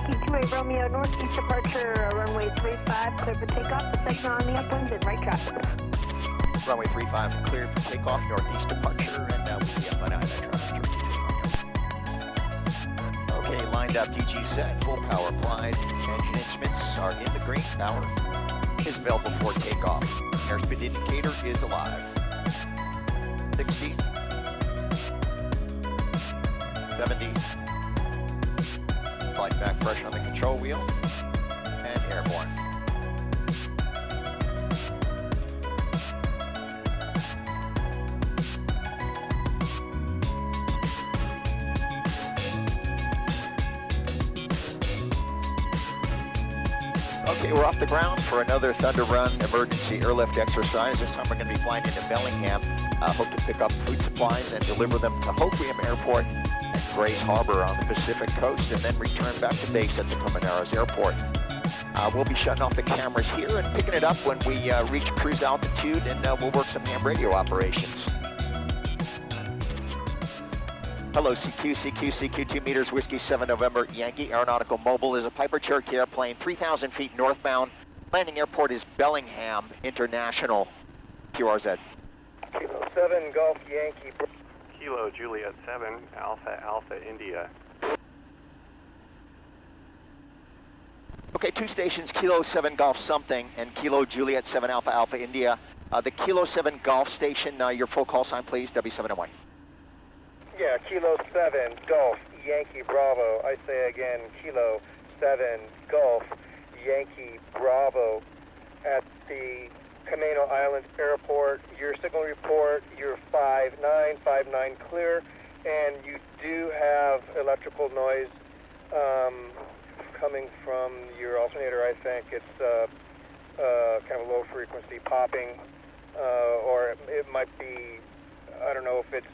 Yankee 28 Romeo, northeast departure, runway 35, clear for takeoff. The signal on the upwind and right traffic. Runway 35 cleared for takeoff, northeast departure, and we have an traffic. Okay, lined up, DG set, full power applied. Engine instruments are in the green. Power is available for takeoff. Airspeed indicator is alive. 60, 70. Flight back pressure on the control wheel, and airborne. Okay, we're off the ground for another Thunder Run emergency airlift exercise. This time we're going to be flying into Bellingham. Hope to pick up food supplies and deliver them to Hoquiam Airport and Grays Harbor on the Pacific coast, and then return back to base at the Comaneros Airport. We'll be shutting off the cameras here and picking it up when we reach cruise altitude, and we'll work some ham radio operations. Hello, CQ 2 meters, Whiskey 7 November, Yankee Aeronautical Mobile is a Piper Cherokee airplane, 3,000 feet northbound. Landing airport is Bellingham International. QRZ. Kilo 7 Golf Yankee. Kilo Juliet 7 Alpha Alpha India. Okay, two stations, Kilo 7 Golf something and Kilo Juliet 7 Alpha Alpha India. The Kilo 7 Golf station, your full call sign please, W701. Yeah, Kilo 7 Golf Yankee Bravo. I say again, Kilo 7 Golf Yankee Bravo at the Camino Islands Airport. Your signal report, you're 5959 clear, and you do have electrical noise coming from your alternator. I think it's kind of low frequency popping, or it might be, I don't know if it's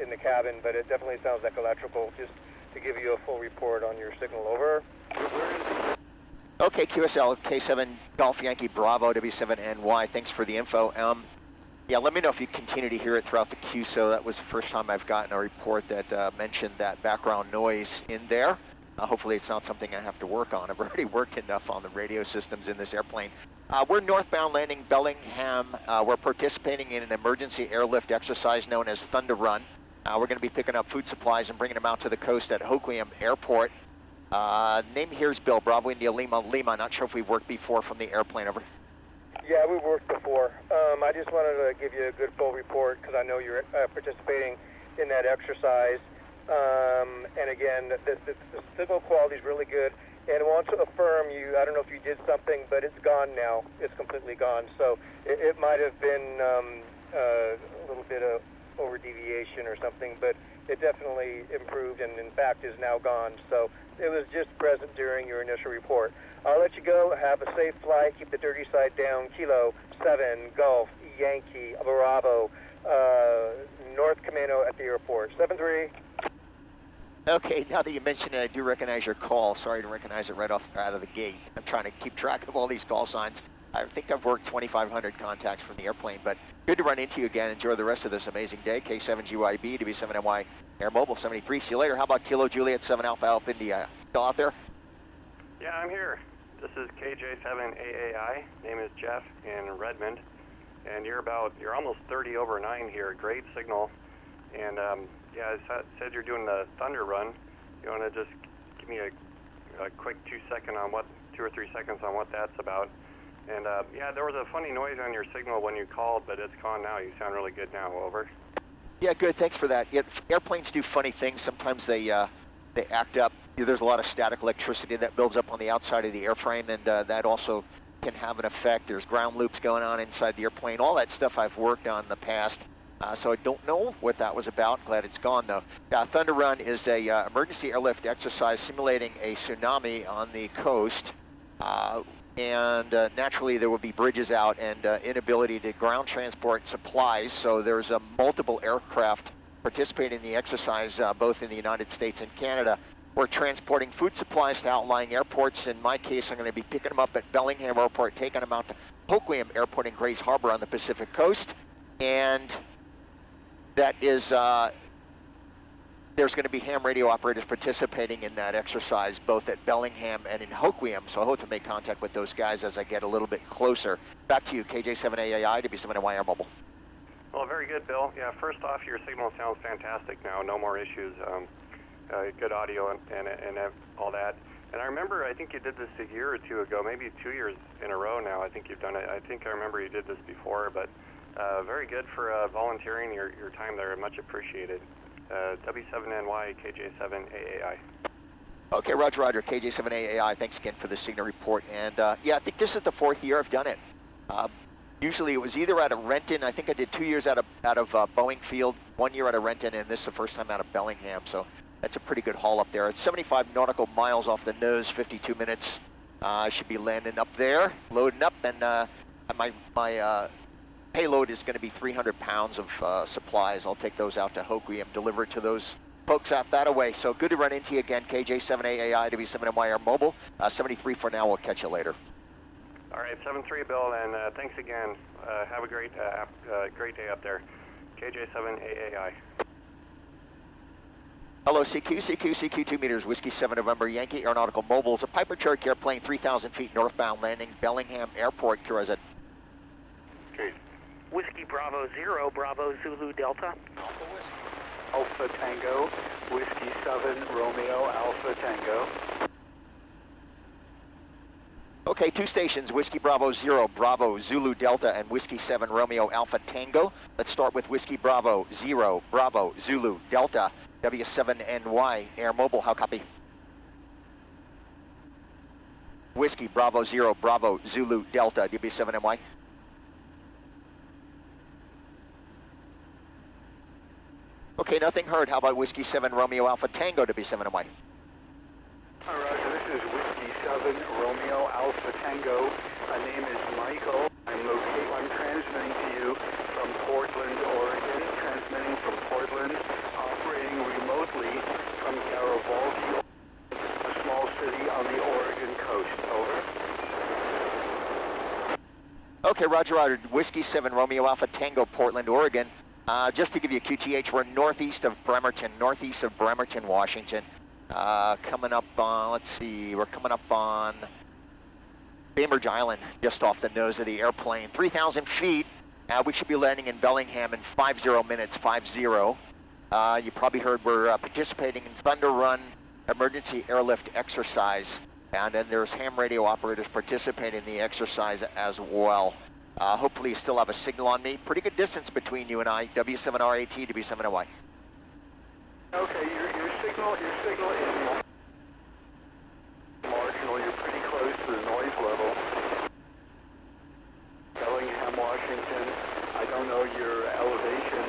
in the cabin, but it definitely sounds like electrical. Just to give you a full report on your signal, over. Okay, QSL, K7 Golf Yankee Bravo, W7NY, thanks for the info. Yeah, let me know if you continue to hear it throughout the QSO. That was the first time I've gotten a report that mentioned that background noise in there. Hopefully it's not something I have to work on. I've already worked enough on the radio systems in this airplane. We're northbound landing Bellingham. We're participating in an emergency airlift exercise known as Thunder Run. We're going to be picking up food supplies and bringing them out to the coast at Hoquiam Airport. Name here is Bill, Bravo India Lima Lima. Not sure if we've worked before from the airplane, over. Yeah, we worked before. I just wanted to give you a good full report because I know you're participating in that exercise. And again, the signal quality is really good. And I want to affirm you, I don't know if you did something, but it's gone now. It's completely gone. So it might have been a little bit of over deviation or something, but it definitely improved and in fact is now gone. So it was just present during your initial report. I'll let you go. Have a safe flight. Keep the dirty side down. Kilo 7 Golf Yankee Bravo, North Camino at the airport. 7-3. Okay, now that you mention it, I do recognize your call. Sorry to recognize it right off out of the gate. I'm trying to keep track of all these call signs. I think I've worked 2,500 contacts from the airplane, but good to run into you again. Enjoy the rest of this amazing day. K7GYB, W7NY Air Mobile 73. See you later. How about Kilo Juliet 7 Alpha Alpha India? Still out there? Yeah, I'm here. This is KJ7AAI. Name is Jeff in Redmond. And you're almost 30 over 9 here. Great signal. And yeah, I said you're doing the Thunder Run. You want to just give me a quick 2 or 3 seconds on what that's about? And yeah, there was a funny noise on your signal when you called, but it's gone now. You sound really good now. Over. Yeah, good. Thanks for that. Yeah, airplanes do funny things. Sometimes they act up. There's a lot of static electricity that builds up on the outside of the airframe, and that also can have an effect. There's ground loops going on inside the airplane. All that stuff I've worked on in the past. So I don't know what that was about. Glad it's gone, though. Thunder Run is a emergency airlift exercise simulating a tsunami on the coast. And naturally there will be bridges out and inability to ground transport supplies. So there's multiple aircraft participating in the exercise, both in the United States and Canada. We're transporting food supplies to outlying airports. In my case, I'm going to be picking them up at Bellingham Airport, taking them out to Hoquiam Airport in Grays Harbor on the Pacific coast. And that is there's going to be ham radio operators participating in that exercise both at Bellingham and in Hoquiam, so I hope to make contact with those guys as I get a little bit closer. Back to you, KJ7AAI, W7NY Air Mobile. Well, very good, Bill. Yeah, first off, your signal sounds fantastic now. No more issues. Good audio and all that. And I remember, I think you did this a year or two ago, maybe 2 years in a row now. I think you've done it. I think I remember you did this before, but very good for volunteering your time there. Much appreciated. W7NY, KJ7AAI. Okay, Roger, KJ7AAI. Thanks again for the signal report. And yeah, I think this is the 4th year I've done it. Usually it was either out of Renton. I think I did 2 years out of Boeing Field, 1 year out of Renton, and this is the first time out of Bellingham. So that's a pretty good haul up there. It's 75 nautical miles off the nose, 52 minutes. I should be landing up there, loading up, and my payload is going to be 300 pounds of supplies. I'll take those out to Hoquiam, deliver it to those folks out that away. So good to run into you again, KJ7AAI, W7NY Air Mobile. 73 for now. We'll catch you later. All right, 7-3, Bill, and thanks again. Have a great day up there. KJ7AAI. Hello, CQ 2 meters, Whiskey 7 November, Yankee Aeronautical Mobile. It's a Piper Cherokee airplane, 3,000 feet northbound, landing Bellingham Airport, QRZ. Okay. Whiskey Bravo 0, Bravo Zulu Delta. Alpha Tango, Whiskey 7, Romeo, Alpha Tango. Okay, 2 stations, Whiskey Bravo 0, Bravo Zulu Delta, and Whiskey 7 Romeo Alpha Tango. Let's start with Whiskey Bravo 0, Bravo Zulu Delta, W7NY Air Mobile. How copy? Whiskey Bravo 0, Bravo Zulu Delta, W7NY. Okay, nothing heard. How about Whiskey 7 Romeo Alpha Tango, W7NY? All right, this is Whiskey 7, Romeo, Alpha Tango. My name is Michael. I'm transmitting to you from Portland, Oregon. Transmitting from Portland, operating remotely from Garibaldi, a small city on the Oregon coast. Over. Okay, Roger. Whiskey 7 Romeo Alpha Tango, Portland, Oregon. Just to give you a QTH, we're northeast of Bremerton, Washington. Coming up on, let's see, we're coming up on Bainbridge Island, just off the nose of the airplane. 3,000 feet. We should be landing in Bellingham in 50 minutes, 50. You probably heard we're participating in Thunder Run emergency airlift exercise. And then there's ham radio operators participating in the exercise as well. Hopefully you still have a signal on me. Pretty good distance between you and I, W7RAT, W7NY. Okay, your signal is marginal. You're pretty close to the noise level. Bellingham, Washington. I don't know your elevation.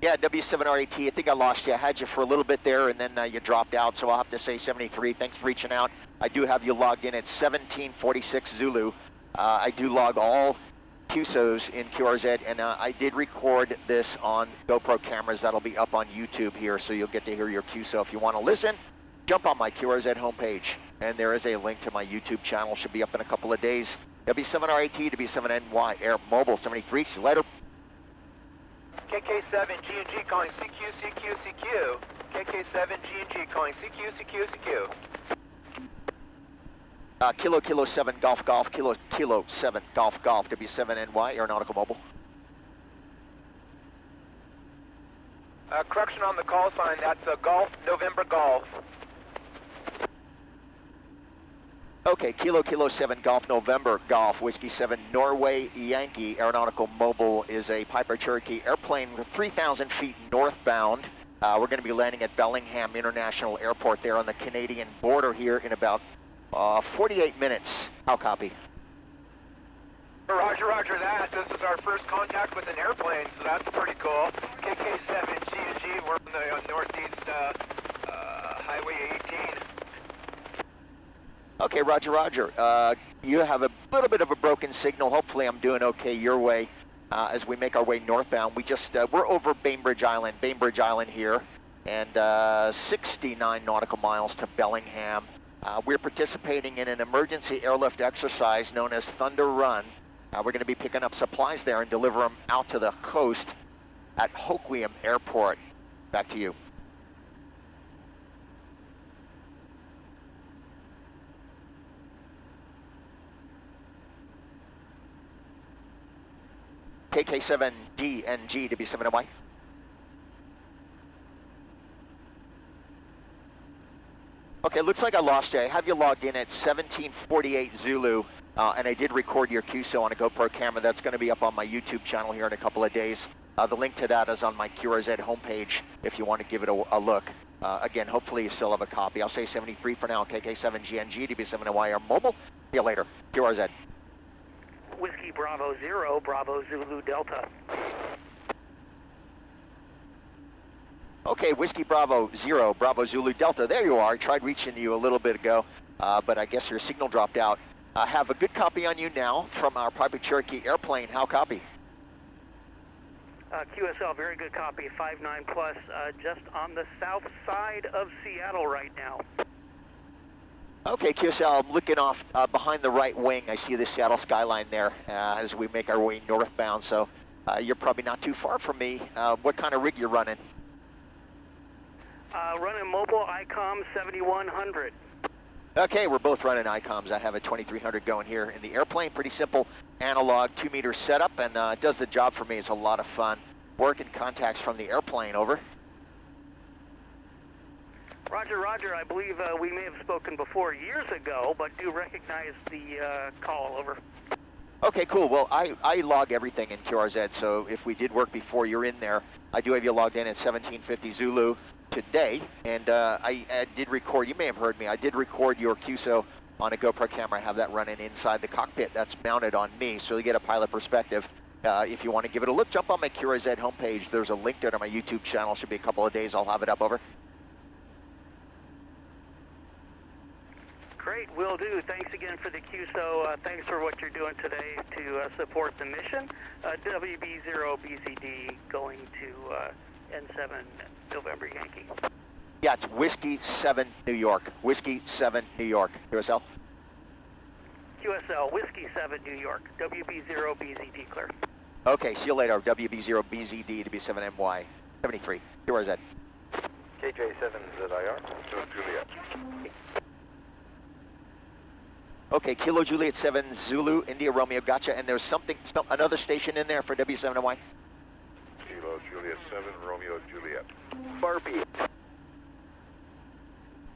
Yeah, W7RAT, I think I lost you. I had you for a little bit there, and then you dropped out, so I'll have to say 73. Thanks for reaching out. I do have you logged in at 1746 Zulu. I do log all QSOs in QRZ, and I did record this on GoPro cameras. That'll be up on YouTube here, so you'll get to hear your QSO. If you want to listen, jump on my QRZ homepage, and there is a link to my YouTube channel. Should be up in a couple of days. W7RAT, W7NY Air Mobile 73. See you later. KK7 G&G calling CQ. KK7 G&G calling CQ. Kilo 7 Golf, Kilo 7 Golf, W7NY Aeronautical Mobile. Correction on the call sign, that's Golf, November Golf. Okay, Kilo 7 Golf, November Golf, Whiskey 7 Norway Yankee Aeronautical Mobile is a Piper Cherokee airplane 3,000 feet northbound. We're going to be landing at Bellingham International Airport there on the Canadian border here in about 48 minutes. How copy? Roger that. This is our first contact with an airplane, so that's pretty cool. KK7 G&G, we're on the northeast Highway 18. Okay, Roger. You have a little bit of a broken signal. Hopefully I'm doing okay your way as we make our way northbound. We're over Bainbridge Island here, and 69 nautical miles to Bellingham. We're participating in an emergency airlift exercise known as Thunder Run. We're going to be picking up supplies there and deliver them out to the coast. at Hoquiam Airport. Back to you. KK7DNG to be 7NY. Okay, looks like I lost you. I have you logged in at 1748 Zulu, and I did record your QSO on a GoPro camera. That's going to be up on my YouTube channel here in a couple of days. The link to that is on my QRZ homepage if you want to give it a look. Again, hopefully you still have a copy. I'll say 73 for now, KK7GNG, DB7NY, or mobile. See you later, QRZ. Whiskey Bravo 0, Bravo Zulu Delta. Okay, Whiskey Bravo 0, Bravo Zulu Delta. There you are. I tried reaching you a little bit ago, but I guess your signal dropped out. I have a good copy on you now from our Piper Cherokee airplane. How copy? QSL, very good copy, 59 plus, just on the south side of Seattle right now. Okay, QSL, I'm looking off behind the right wing. I see the Seattle skyline there as we make our way northbound, so you're probably not too far from me. What kind of rig you're running? Running mobile ICOM 7100. Okay, we're both running ICOMs. I have a 2300 going here in the airplane. Pretty simple analog 2-meter setup, and it does the job for me. It's a lot of fun. Working contacts from the airplane, over. Roger, Roger. I believe we may have spoken before years ago, but do recognize the call, over. Okay, cool. Well, I log everything in QRZ, so if we did work before you're in there, I do have you logged in at 1750 Zulu today, and I did record, you may have heard me, I did record your QSO on a GoPro camera. I have that running inside the cockpit. That's mounted on me, so you get a pilot perspective. If you want to give it a look, jump on my QRZ homepage. There's a link there to my YouTube channel. Should be a couple of days. I'll have it up, over. Great, will do. Thanks again for the QSO. Thanks for what you're doing today to support the mission. WB0BZD going to N7 November Yankee. Yeah, it's Whiskey 7 New York. Whiskey 7 New York. QSL? QSL, Whiskey 7 New York. WB0BZD clear. Okay, see you later. WB0BZD to be 7MY. 73. QRZ. KJ7ZIR. Juliet. Okay, Kilo Juliet 7 Zulu, India Romeo, gotcha. And there's another station in there for W7NY? Kilo Juliet 7 Romeo Juliet. Barbie.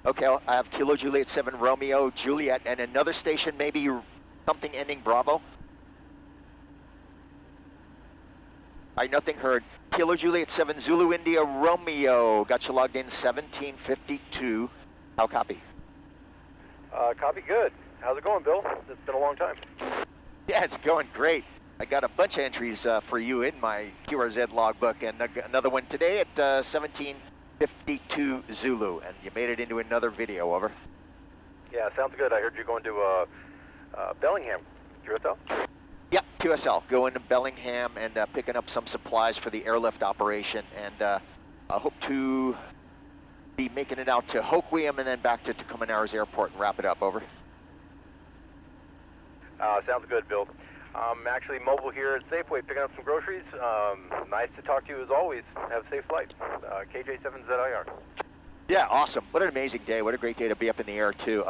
Okay, I have Kilo Juliet 7 Romeo Juliet, and another station, maybe something ending Bravo? Nothing heard. Kilo Juliet 7 Zulu India Romeo, got you logged in 1752. How copy? Copy good. How's it going, Bill? It's been a long time. Yeah, it's going great. I got a bunch of entries for you in my QRZ logbook, and another one today at 1752 Zulu, and you made it into another video, over. Yeah, sounds good. I heard you're going to Bellingham, QSL? Yep, QSL, going to Bellingham and picking up some supplies for the airlift operation, and I hope to be making it out to Hoquiam and then back to Tucumanares Airport and wrap it up, over. Sounds good, Bill. I'm actually mobile here at Safeway picking up some groceries. Nice to talk to you as always. Have a safe flight. KJ7ZIR. Yeah, awesome. What an amazing day. What a great day to be up in the air, too.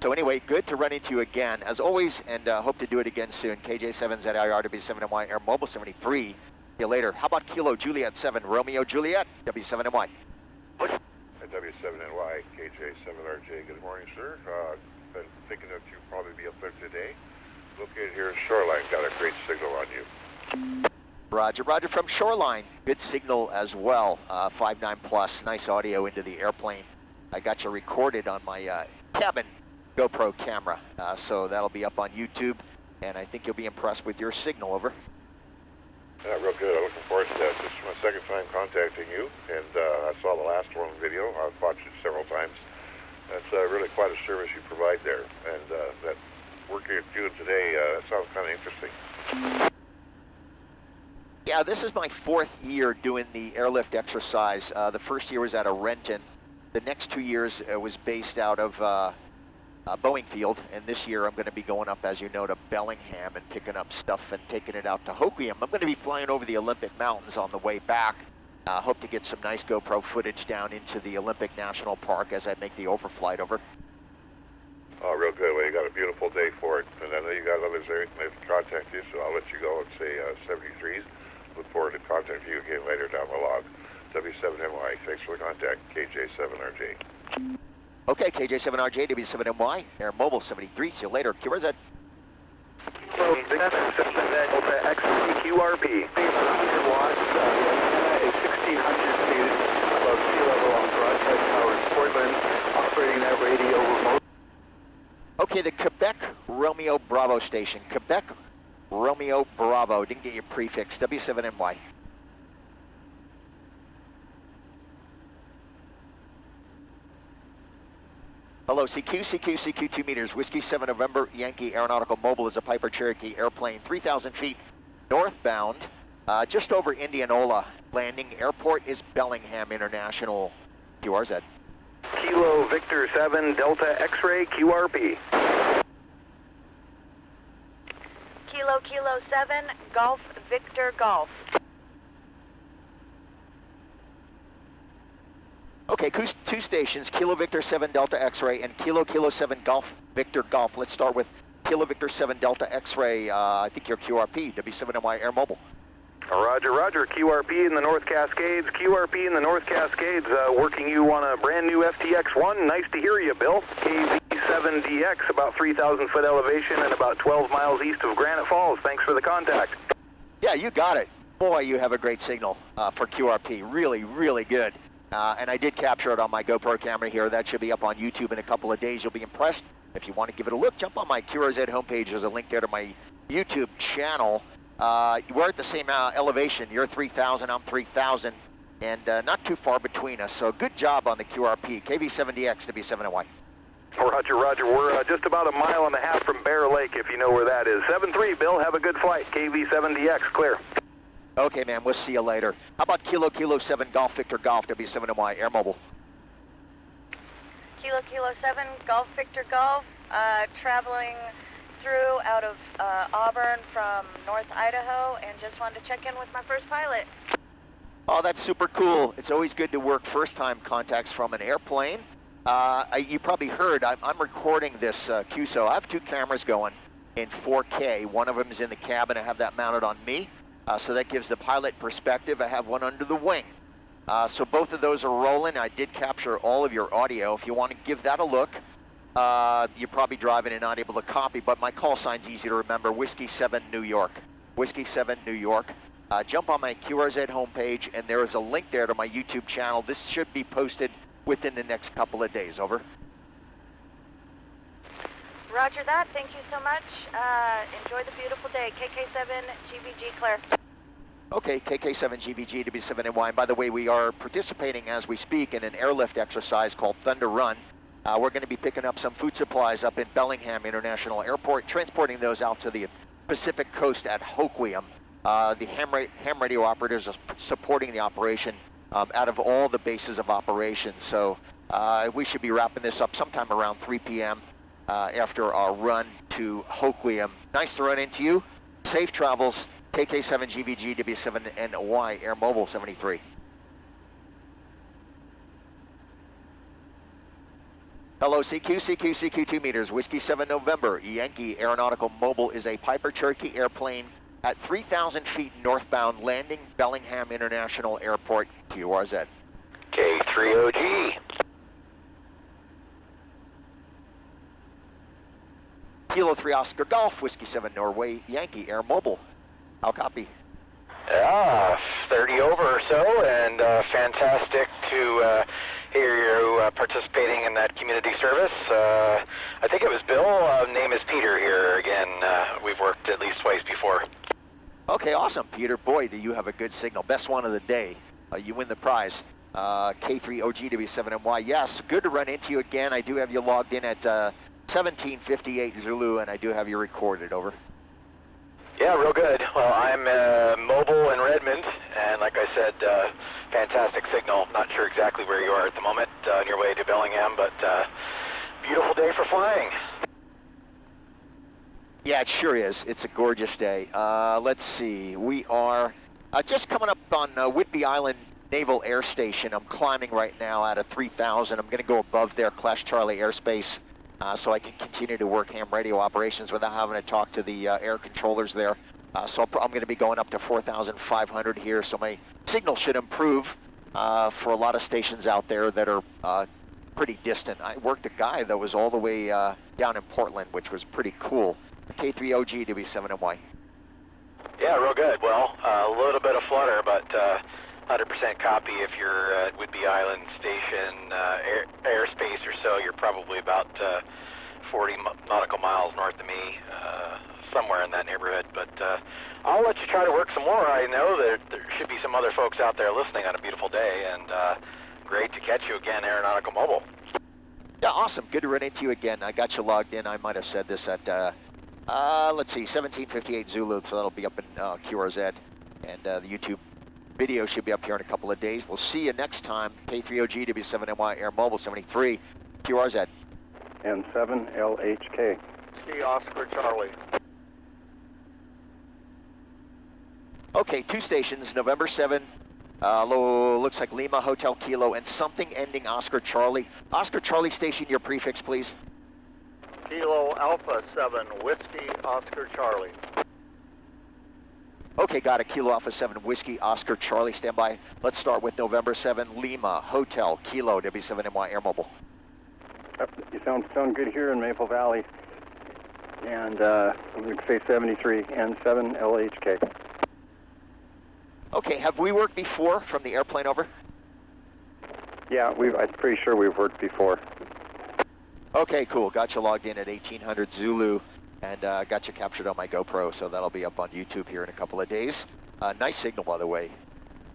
So anyway, good to run into you again, as always, and hope to do it again soon. KJ7ZIR to be 7MY Air Mobile 73. See you later. How about Kilo Juliet 7 Romeo Juliet, W7MY? At W7NY, KJ7RJ. Good morning, sir. Been thinking that you'll probably be up there today. Located here in Shoreline. Got a great signal on you. Roger, Roger from Shoreline. Good signal as well. 59 plus. Nice audio into the airplane. I got you recorded on my cabin GoPro camera. So that'll be up on YouTube, and I think you'll be impressed with your signal, over. Yeah, real good. I'm looking forward to that. This is my second time contacting you, and I saw the last one video. I've watched it several times. That's really quite a service you provide there, and that work you're doing today sounds kind of interesting. Yeah, this is my 4th year doing the airlift exercise. The first year was out of Renton. The next 2 years was based out of Boeing Field, and this year I'm going to be going up, as you know, to Bellingham and picking up stuff and taking it out to Hoquiam. I'm going to be flying over the Olympic Mountains on the way back. Hope to get some nice GoPro footage down into the Olympic National Park as I make the overflight over. Oh, real good. Well, you got a beautiful day for it, and I know you got others there that can contact you, so I'll let you go and say 73s. Look forward to contacting you again later down the log. W7NY, thanks for the contact, KJ7RJ. Okay, KJ7RJ, W7NY, Air Mobile 73. See you later. QRZ. Well, Delta X-ray QRP. About 100 watts. The antenna is 1,600 feet above sea level on broadcast tower in Portland, operating that radio remote. Okay, the Quebec Romeo Bravo station. Quebec Romeo Bravo. Didn't get your prefix. W7NY. Hello, CQ 2 meters, Whiskey 7 November, Yankee Aeronautical Mobile is a Piper Cherokee airplane, 3,000 feet northbound, just over Indianola. Landing airport is Bellingham International, QRZ. Kilo Victor 7 Delta X-ray QRP. Kilo 7 Golf Victor Golf. Okay, two stations, Kilo Victor 7 Delta X-ray and Kilo 7 Golf Victor Golf. Let's start with Kilo Victor 7 Delta X-ray. I think you're QRP, W7NY Air Mobile. Roger, roger. QRP in the North Cascades. QRP in the North Cascades, working you on a brand new FTX-1. Nice to hear you, Bill. KV7DX, about 3,000 foot elevation and about 12 miles east of Granite Falls. Thanks for the contact. Yeah, you got it. Boy, you have a great signal for QRP. Really, really good. And I did capture it on my GoPro camera here. That should be up on YouTube in a couple of days. You'll be impressed. If you want to give it a look, jump on my QRZ homepage. There's a link there to my YouTube channel. We're at the same elevation. You're 3,000, I'm 3,000, and not too far between us. So good job on the QRP. KV7DX to be 7NY. Roger, roger. We're just about 1.5 miles from Bear Lake, if you know where that is. 7-3, Bill. Have a good flight. KV7DX, clear. Okay, man. We'll see you later. How about Kilo 7 Golf Victor Golf W7NY Air Mobile? Kilo 7 Golf Victor Golf, traveling through out of Auburn from North Idaho, and just wanted to check in with my first pilot. Oh, that's super cool. It's always good to work first-time contacts from an airplane. You probably heard, I'm recording this QSO. I have two cameras going in 4K. One of them is in the cabin. I have that mounted on me. So that gives the pilot perspective. I have one under the wing. So both of those are rolling. I did capture all of your audio. If you want to give that a look, you're probably driving and not able to copy, but my call sign's easy to remember, Whiskey 7 New York. Whiskey 7 New York. Jump on my QRZ homepage, and there is a link there to my YouTube channel. This should be posted within the next couple of days. Over. Roger that. Thank you so much. Enjoy the beautiful day. KK7 GVG, clear. Okay, KK7 GVG to be 7NY. And by the way, we are participating as we speak in an airlift exercise called Thunder Run. We're going to be picking up some food supplies up in Bellingham International Airport, transporting those out to the Pacific Coast at Hoquiam. The ham radio operators are supporting the operation out of all the bases of operations. So we should be wrapping this up sometime around 3 p.m. After our run to Hoquiam. Nice to run into you. Safe travels. KK7 GVG W7NY Air Mobile 73. Hello, CQ 2 meters, Whiskey 7 November, Yankee Aeronautical Mobile is a Piper Cherokee airplane at 3,000 feet northbound, landing Bellingham International Airport, QRZ. K3OG. Kilo 3 Oscar Golf, Whiskey 7 Norway, Yankee Air Mobile. How copy? 30 over or so, and fantastic to hear you participating in that community service. I think it was Bill. Name is Peter here again. We've worked at least twice before. Okay, awesome, Peter. Boy, do you have a good signal. Best one of the day. You win the prize. K3OGW7NY. Yes, good to run into you again. I do have you logged in at 1758 Zulu, and I do have you recorded. Over. Yeah, real good. Well, I'm mobile in Redmond, and like I said, fantastic signal. Not sure exactly where you are at the moment on your way to Bellingham, but beautiful day for flying. Yeah, it sure is. It's a gorgeous day. Let's see. We are just coming up on Whidbey Island Naval Air Station. I'm climbing right now at a 3,000. I'm going to go above their Clash Charlie airspace so I can continue to work ham radio operations without having to talk to the air controllers there. So I'm going to be going up to 4,500 here, so my signal should improve for a lot of stations out there that are pretty distant. I worked a guy that was all the way down in Portland, which was pretty cool. K3OG to be 7NY. Yeah, real good. Well, a little bit of flutter, but 100% copy. If you're at Whidbey Island Station airspace or so, you're probably about 40 nautical miles north of me, somewhere in that neighborhood. But I'll let you try to work some more. I know that there should be some other folks out there listening on a beautiful day, and great to catch you again, Aeronautical Mobile. Yeah, awesome. Good to run into you again. I got you logged in. I might have said this at, let's see, 1758 Zulu, so that'll be up in QRZ. And the YouTube video should be up here in a couple of days. We'll see you next time. K3OG W7NY Air Mobile 73 QRZ. And 7LHK. Ski Oscar Charlie. Okay, 2 stations, November 7. Looks like Lima Hotel Kilo and something ending Oscar Charlie. Oscar Charlie station, your prefix, please. Kilo Alpha 7 Whiskey Oscar Charlie. Okay, got it. Kilo Alpha 7 Whiskey Oscar Charlie, stand by. Let's start with November 7 Lima Hotel Kilo W7NY Air Mobile. You sound good here in Maple Valley. And I'm going to say 73 and 7LHK. Okay, have we worked before from the airplane over? Yeah, I'm pretty sure we've worked before. Okay, cool. Got you logged in at 1800 Zulu and got you captured on my GoPro, so that'll be up on YouTube here in a couple of days. Nice signal, by the way.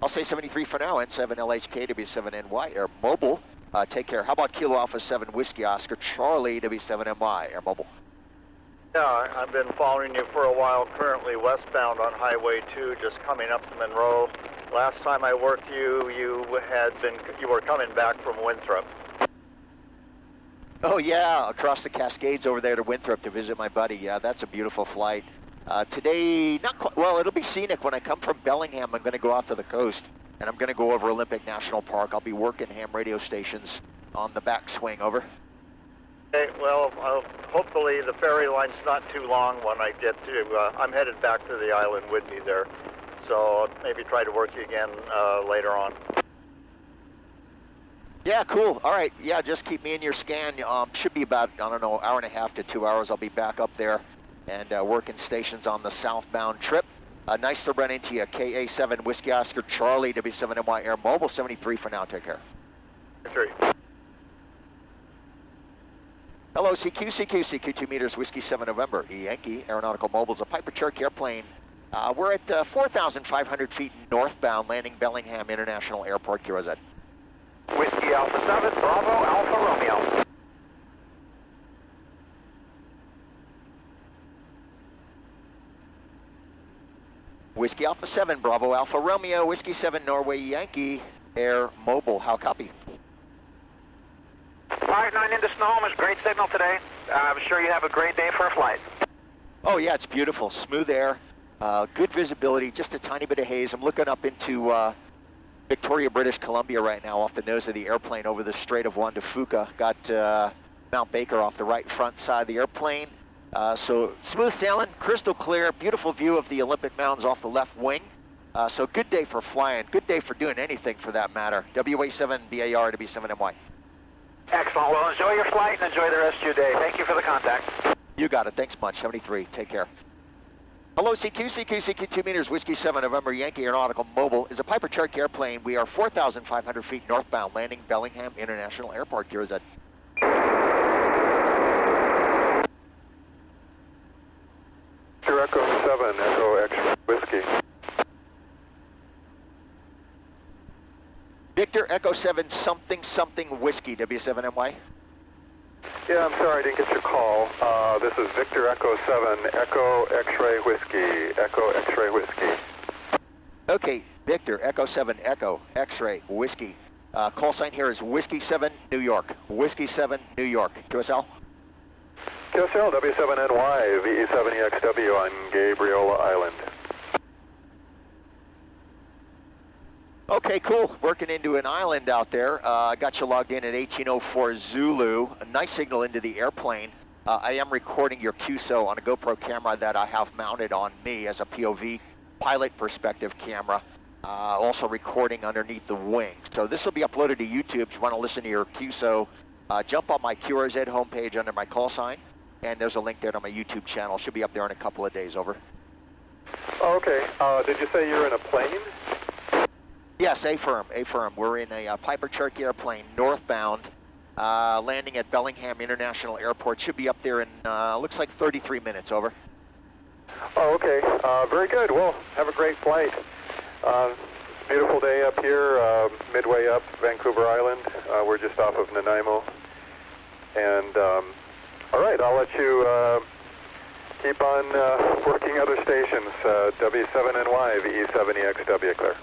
I'll say 73 for now and 7LHK to be 7NY Air Mobile. Take care. How about Kilo Alpha 7 Whiskey Oscar Charlie to be 7MY Air Mobile? Yeah, I've been following you for a while, currently westbound on Highway 2, just coming up to Monroe. Last time I worked you were coming back from Winthrop. Oh yeah, across the Cascades over there to Winthrop to visit my buddy. Yeah, that's a beautiful flight. Today, not quite, well, it'll be scenic. When I come from Bellingham, I'm going to go out to the coast, and I'm going to go over Olympic National Park. I'll be working ham radio stations on the backswing, over. Okay, well, hopefully the ferry line's not too long when I get to, I'm headed back to the island Whidbey there, so I'll maybe try to work you again later on. Yeah, cool. All right, yeah, just keep me in your scan. Should be about, I don't know, hour and a half to 2 hours. I'll be back up there and working stations on the southbound trip. Nice to run into you. KA7 Whiskey Oscar Charlie, W7NY Air Mobile 73 for now. Take care. 3. Hello, CQ 2 meters, Whiskey 7 November, Yankee Aeronautical Mobile's a Piper Cherokee airplane. We're at 4,500 feet northbound, landing Bellingham International Airport, QRZ. Whiskey Alpha 7, Bravo Alpha Romeo. Whiskey Alpha 7, Bravo Alpha Romeo, Whiskey 7 Norway Yankee Air Mobile, how copy? 5-9 into Snohomish, great signal today. I'm sure you have a great day for a flight. Oh yeah, it's beautiful, smooth air, good visibility, just a tiny bit of haze. I'm looking up into Victoria, British Columbia right now off the nose of the airplane over the Strait of Juan de Fuca. Got Mount Baker off the right front side of the airplane. So smooth sailing, crystal clear, beautiful view of the Olympic Mountains off the left wing. So good day for flying, good day for doing anything for that matter. WA7 BAR to be 7MY. Excellent. Well, enjoy your flight and enjoy the rest of your day. Thank you for the contact. You got it. Thanks much. 73. Take care. Hello, CQ 2 meters, Whiskey 7 November Yankee Aeronautical Mobile is a Piper Cherokee airplane. We are 4,500 feet northbound, landing Bellingham International Airport, QRZ. Victor Echo 7, Echo X Whiskey. Victor Echo 7 something Whiskey, W7MY. Yeah, I'm sorry I didn't get your call. This is Victor Echo 7, Echo X-Ray Whiskey, Echo X-Ray Whiskey. Okay, Victor Echo 7, Echo X-Ray Whiskey. Call sign here is Whiskey 7, New York. Whiskey 7, New York. QSL? QSL W7NY, VE7EXW on Gabriola Island. Okay, cool. Working into an island out there. I got you logged in at 1804 Zulu. A nice signal into the airplane. I am recording your QSO on a GoPro camera that I have mounted on me as a POV pilot perspective camera. Also recording underneath the wing. So this will be uploaded to YouTube. If you want to listen to your QSO, jump on my QRZ homepage under my call sign, and there's a link there to my YouTube channel. Should be up there in a couple of days, over. Okay, did you say you're in a plane? Yes, A-firm. We're in a Piper Cherokee airplane, northbound, landing at Bellingham International Airport. Should be up there in, looks like 33 minutes, over. Oh, okay. Very good. Well, have a great flight. Beautiful day up here, midway up Vancouver Island. We're just off of Nanaimo. And, all right, I'll let you keep on working other stations. W7NY, VE7EXW, clear.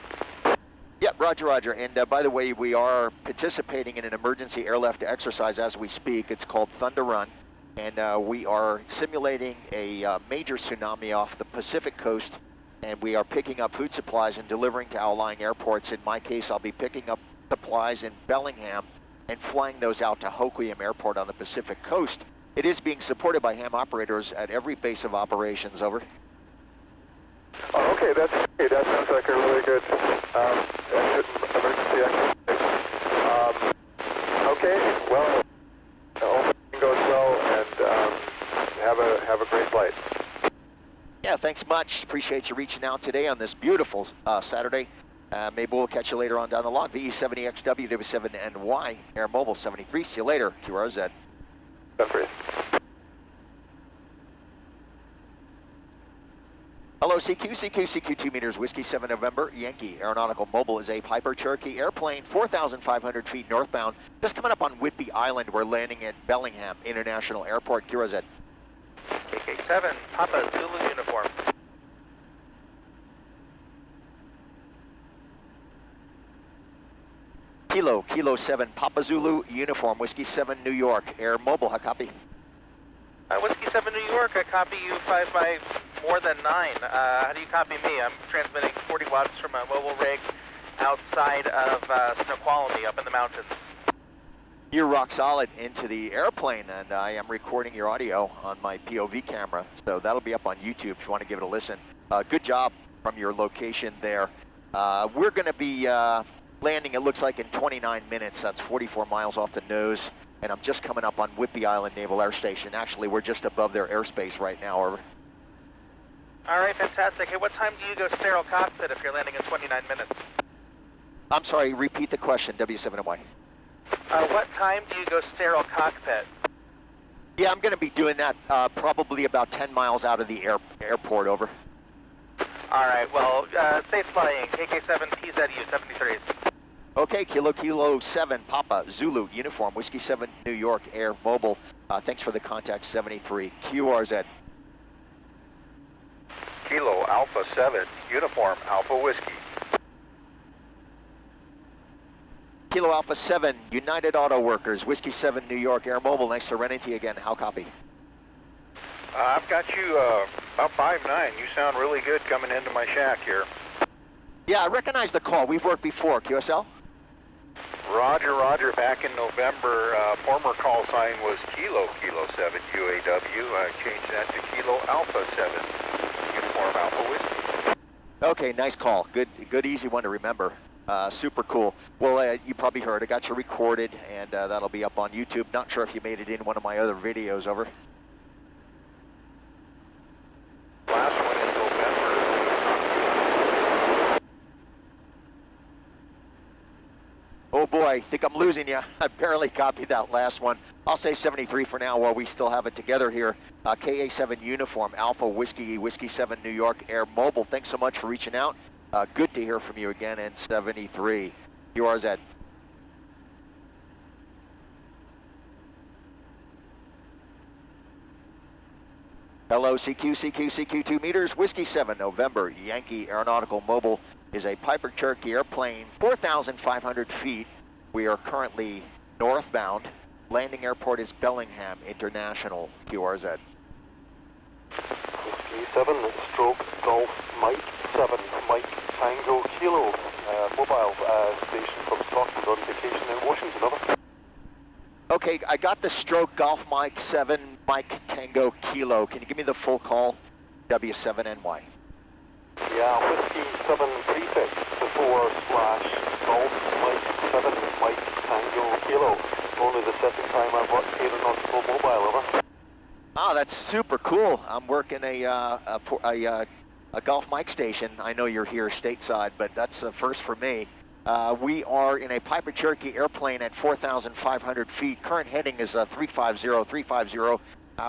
Yep, roger. And by the way, we are participating in an emergency airlift exercise as we speak. It's called Thunder Run. And we are simulating a major tsunami off the Pacific coast. And we are picking up food supplies and delivering to outlying airports. In my case, I'll be picking up supplies in Bellingham and flying those out to Hoquiam Airport on the Pacific coast. It is being supported by ham operators at every base of operations, over. Oh, okay, that's great. That sounds like a really good emergency exercise. Okay, well, all goes well, and have a great flight. Yeah, thanks much. Appreciate you reaching out today on this beautiful Saturday. Maybe we'll catch you later on down the log. VE7EXW, W7NY, Air Mobile 73. See you later, QRZ. Hello, CQ 2 meters, Whiskey 7 November, Yankee. Aeronautical Mobile is a Piper Cherokee airplane, 4,500 feet northbound. Just coming up on Whidbey Island. We're landing at Bellingham International Airport, QRZ. KK7, Papa Zulu uniform. Kilo 7, Papa Zulu uniform, Whiskey 7 New York, Air Mobile, how copy? Whiskey 7 New York, I copy you 5 by more than 9. How do you copy me? I'm transmitting 40 watts from a mobile rig outside of Snoqualmie up in the mountains. You're rock solid into the airplane, and I am recording your audio on my POV camera, so that'll be up on YouTube if you want to give it a listen. Good job from your location there. We're going to be landing, it looks like, in 29 minutes. That's 44 miles off the nose, and I'm just coming up on Whidbey Island Naval Air Station. Actually, we're just above their airspace right now, over. All right, fantastic. Hey, what time do you go sterile cockpit if you're landing in 29 minutes? I'm sorry, repeat the question, W7NY. What time do you go sterile cockpit? Yeah, I'm going to be doing that probably about 10 miles out of the airport, over. All right, well, safe flying, KK7 PZU 73s. Okay, Kilo 7, Papa Zulu uniform, Whiskey 7 New York, Air Mobile. Thanks for the contact, 73 QRZ. Kilo Alpha 7, uniform, Alpha Whiskey. Kilo Alpha 7, United Auto Workers, Whiskey 7 New York, Air Mobile, nice Serenity again, how copy? I've got you about 5'9". You sound really good coming into my shack here. Yeah, I recognize the call. We've worked before. QSL? Roger. Back in November, former call sign was Kilo 7 UAW. I changed that to Kilo Alpha 7, uniform Alpha Whiskey. Okay, nice call. Good, easy one to remember. Super cool. Well, you probably heard. I got you recorded, and that'll be up on YouTube. Not sure if you made it in one of my other videos, over. Last one in November. Oh boy, I think I'm losing you. I barely copied that last one. I'll say 73 for now while we still have it together here. KA7 uniform, Alpha Whiskey 7 New York, Air Mobile. Thanks so much for reaching out. Good to hear from you again in 73. QRZ. Hello, CQ 2 meters, Whiskey 7 November, Yankee Aeronautical Mobile is a Piper Cherokee airplane, 4,500 feet, We are currently northbound. Landing airport is Bellingham International, QRZ. Whiskey 7, stroke, Golf, Mike 7, Mike, Tango, Kilo, mobile station from Scotland on vacation in Washington, over. Okay, I got the stroke, Golf, Mike 7, Mike, Tango, Kilo. Can you give me the full call? W7NY. Yeah, Whiskey 7 prefix before / Golf, Mike 7, Mike, Tango, Kilo. Only the second time I've worked here on full mobile, over. Oh, that's super cool. I'm working a Golf Mike station. I know you're here stateside, but that's a first for me. We are in a Piper Cherokee airplane at 4,500 feet. Current heading is 350.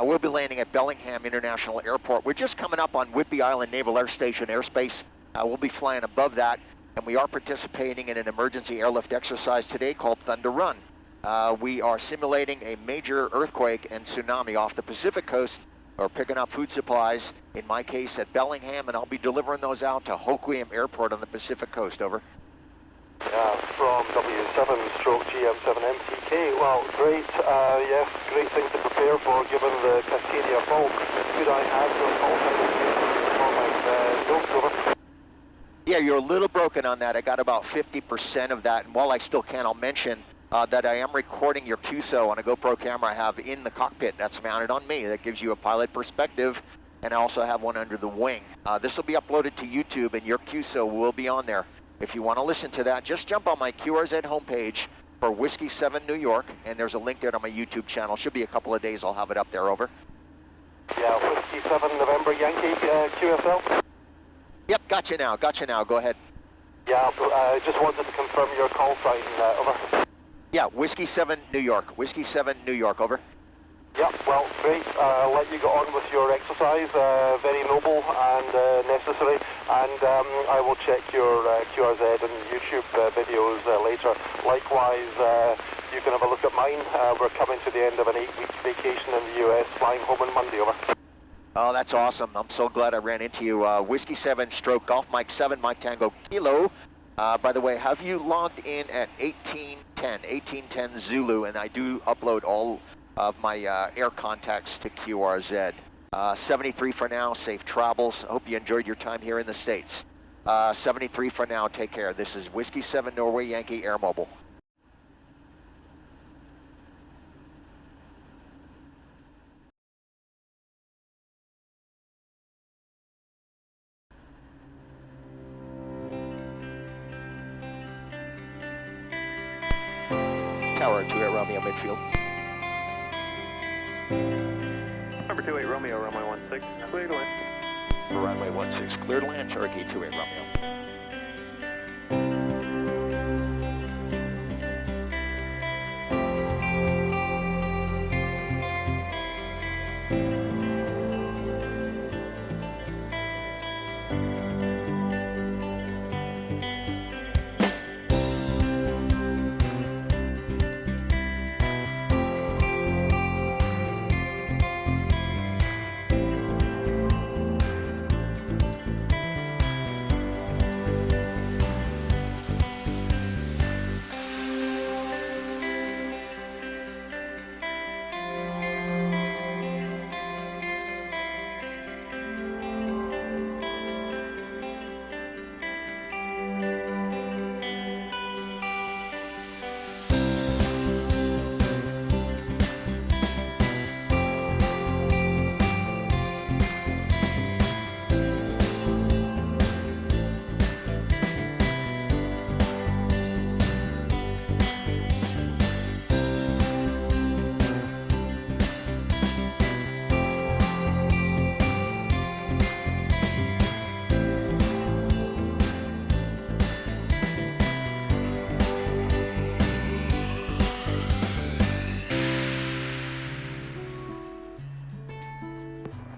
We'll be landing at Bellingham International Airport. We're just coming up on Whidbey Island Naval Air Station airspace. We'll be flying above that, and we are participating in an emergency airlift exercise today called Thunder Run. We are simulating a major earthquake and tsunami off the Pacific coast, or picking up food supplies, in my case at Bellingham, and I'll be delivering those out to Hoquiam Airport on the Pacific coast, over. From W7 stroke GM7 MTK. Well, great, yes, great thing to prepare for given the Cascadia fault. Could I have your fault notes, over? Yeah, you're a little broken on that. I got about 50% of that, and while I still can, I'll mention that I am recording your QSO on a GoPro camera I have in the cockpit. That's mounted on me. That gives you a pilot perspective, and I also have one under the wing. This will be uploaded to YouTube, and your QSO will be on there. If you want to listen to that, just jump on my QRZ homepage for Whiskey 7 New York, and there's a link there to my YouTube channel. Should be a couple of days, I'll have it up there, over. Yeah, Whiskey 7 November Yankee QSL. Yep, gotcha now, go ahead. Yeah, I just wanted to confirm your call sign, over. Yeah, Whiskey 7 New York, Whiskey 7 New York, over. Yeah, well, great. I'll let you go on with your exercise. Very noble and necessary. And I will check your QRZ and YouTube videos later. Likewise, you can have a look at mine. We're coming to the end of an 8-week vacation in the U.S., flying home on Monday, over. Oh, that's awesome. I'm so glad I ran into you. Whiskey 7 stroke Golf Mike 7 Mike Tango Kilo. By the way, have you logged in at 1810 Zulu? And I do upload all of my air contacts to QRZ. 73 for now, safe travels. I hope you enjoyed your time here in the States. 73 for now, take care. This is Whiskey 7 Norway Yankee Air Mobile. Tower 28 Romeo midfield. Number 28 Romeo, runway 16, clear to land. Runway 16, clear to land, Cherokee 28 Romeo.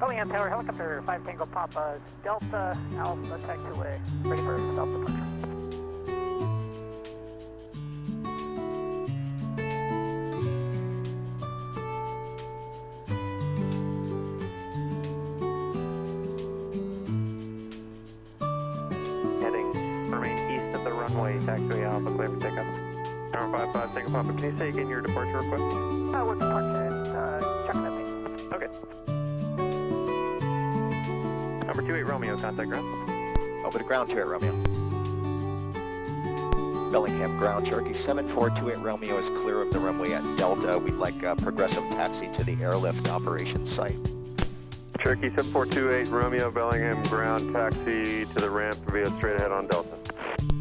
Bellingham Tower, helicopter 5 Tango Papa, Delta Alpha taxiway, ready for self-departure. Heading, remain east of the runway, taxiway Alpha, clear for takeoff. Tower 55, Tango Papa. Can you say again your departure request? We're departure, checking up. Okay. Number 28 Romeo, contact ground. Over to ground 28 Romeo. Bellingham ground, Cherokee 7428 Romeo is clear of the runway at Delta. We'd like progressive taxi to the airlift operations site. Cherokee 7428 Romeo, Bellingham ground, taxi to the ramp via straight ahead on Delta.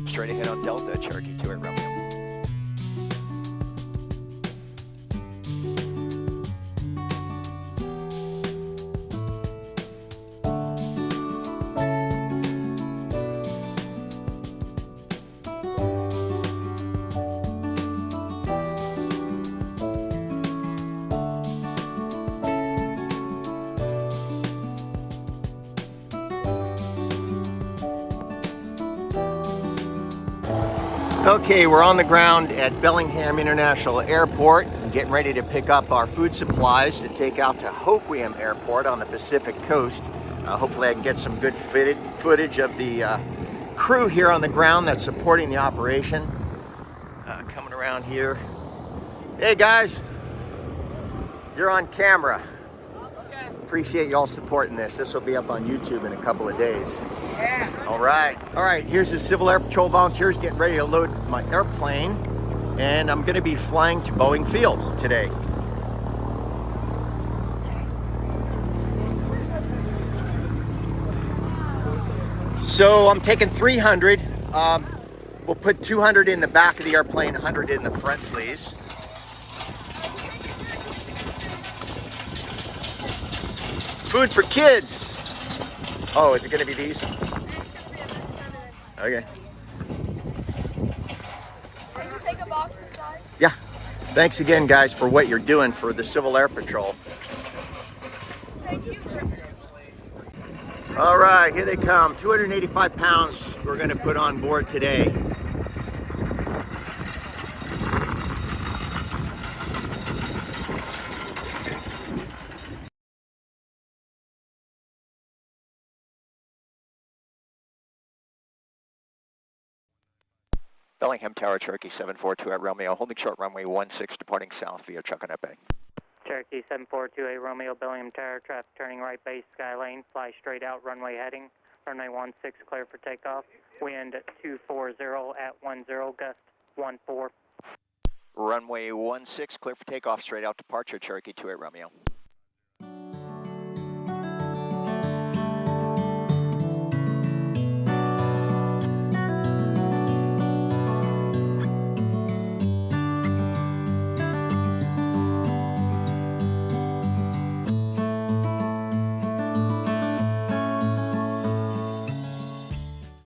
Straight ahead on Delta, Cherokee 28 Romeo. Okay, we're on the ground at Bellingham International Airport, getting ready to pick up our food supplies to take out to Hoquiam Airport on the Pacific Coast. Hopefully I can get some good footage of the crew here on the ground that's supporting the operation. Coming around here. Hey guys, you're on camera. Okay. Appreciate y'all supporting this. This will be up on YouTube in a couple of days. Yeah. All right, here's the Civil Air Patrol volunteers getting ready to load my airplane, and I'm gonna be flying to Boeing Field today. So I'm taking 300. We'll put 200 in the back of the airplane, 100 in the front, please. Food for kids. Oh, is it gonna be these? Okay. Can you take a box this size? Yeah. Thanks again, guys, for what you're doing for the Civil Air Patrol. Thank you. All right, here they come. 285 pounds we're going to put on board today. Bellingham Tower, Cherokee 7428 Romeo, holding short runway 16, departing south via Chuckanut. Cherokee 7428 Romeo, Bellingham Tower, traffic turning right base, sky lane, fly straight out, runway heading, runway 16 clear for takeoff, wind 240 at 10, gust 14. Runway 16 clear for takeoff, straight out departure, Cherokee 28 Romeo.